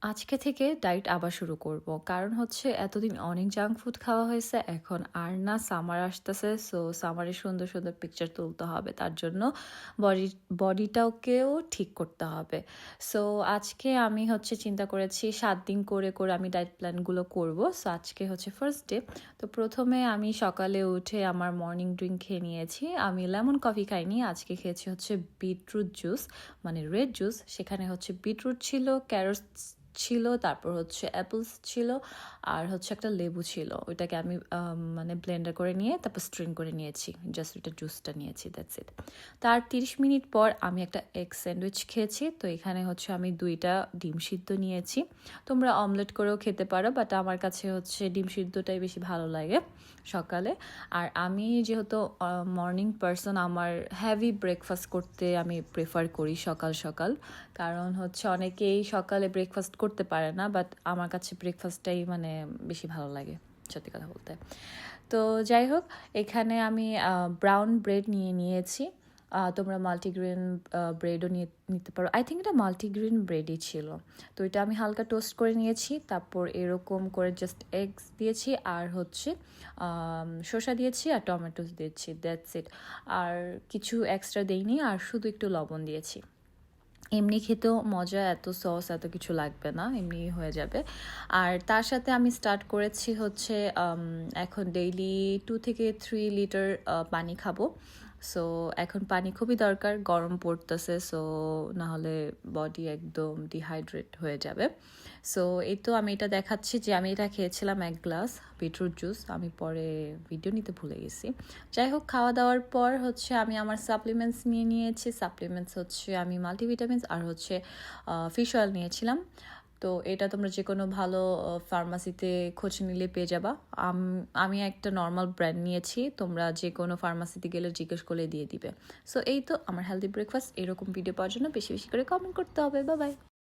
আজকে থেকে ডায়েট আবার শুরু করব। কারণ হচ্ছে এতদিন অনেক জাঙ্ক ফুড খাওয়া হয়েছে। এখন আর না সামার আসতেছে। সো সামারে সুন্দর, সুন্দর পিকচার তুলতে হবে। তার জন্য বডি বডিটাকেও ঠিক করতে হবে। সো আজকে আমি হচ্ছে চিন্তা করেছি ৭ দিন করে, করে আমি ডায়েট প্ল্যানগুলো করব। সো আজকে হচ্ছে ফার্স্ট ডে। তো ১ম এ আমি সকালে উঠে আমার মর্নিং ড্রিংক খেয়ে নিয়েছি। আমি লেমন কফি খাইনি। আজকে খেয়েছি হচ্ছে বিটরুট জুস, মানে রেড জুস। সেখানে হচ্ছে বিটরুট ছিল, ক্যারটস ছিল, তারপর হচ্ছে অ্যাপলস ছিল, আর হচ্ছে একটা লেবু ছিল। ওইটাকে আমি মানে ব্লেন্ডার করে নিয়ে তারপর স্ট্রিং করে নিয়েছি, জাস্ট ওইটা জুসটা নিয়েছি, দ্যাটস ইট। তার 30 মিনিট পর আমি একটা এগ স্যান্ডউইচ খেয়েছি। তো এখানে হচ্ছে আমি 2টা ডিম সিদ্ধ নিয়েছি। তোমরা অমলেট করেও খেতে পারো, বাট আমার কাছে হচ্ছে ডিম সিদ্ধটাই বেশি ভালো লাগে সকালে। আর আমি যেহেতু মর্নিং পারসন, আমার হ্যাভি ব্রেকফাস্ট করতে আমি প্রেফার করি সকাল সকাল। কারণ হচ্ছে অনেকেই সকালে ব্রেকফাস্ট করতে পারে না, বাট আমার কাছে ব্রেকফাস্টটাই মানে বেশি ভালো লাগে, সত্যি কথা বলতে। তো যাই হোক, এখানে আমি ব্রাউন ব্রেড নিয়ে নিয়েছি। তোমরা মাল্টিগ্রেন ব্রেডও নিতে পারো। আই থিঙ্ক এটা মাল্টিগ্রেন ব্রেডই ছিল। তো এটা আমি হালকা টোস্ট করে নিয়েছি, তারপর এরকম করে জাস্ট এগস দিয়েছি, আর হচ্ছে শসা দিয়েছি, আর টমেটো দিয়েছি, দ্যাটস ইট। আর কিছু এক্সট্রা দেইনি, আর শুধু একটু লবণ দিয়েছি। এমনি খেতেও মজা, এত সস এত কিছু লাগবে না, এমনি হয়ে যাবে। আর তার সাথে আমি স্টার্ট করেছি হচ্ছে এখন ডেইলি 2 থেকে 3 লিটার পানি খাবো। সো এখন পানি খুবই দরকার, গরম পড়তেছে, সো নাহলে বডি একদম ডিহাইড্রেট হয়ে যাবে। সো এই তো আমি এটা দেখাচ্ছি যে আমি এটা খেয়েছিলাম 1 গ্লাস বিটরুট জুস, আমি পরে ভিডিও নিতে ভুলে গেছি। যাই হোক, খাওয়া দাওয়ার পর হচ্ছে আমি আমার সাপ্লিমেন্টস নিয়ে নিয়েছি। সাপ্লিমেন্টস হচ্ছে আমি মাল্টিভিটামিনস আর হচ্ছে ফিশ অয়েল নিয়েছিলাম। তো এটা তোমরা যে কোনো ভালো ফার্মাসিতে খোঁজ নিলে পেয়ে যাবা। আমি একটা নর্মাল ব্র্যান্ড নিয়েছি, তোমরা যে কোনো ফার্মাসিতে গেলে জিজ্ঞেস করলে দিয়ে দিবে। সো এই তো আমার হেলদি ব্রেকফাস্ট। এরকম ভিডিও পাওয়ার জন্য বেশি বেশি করে কমেন্ট করতে হবে। Bye bye.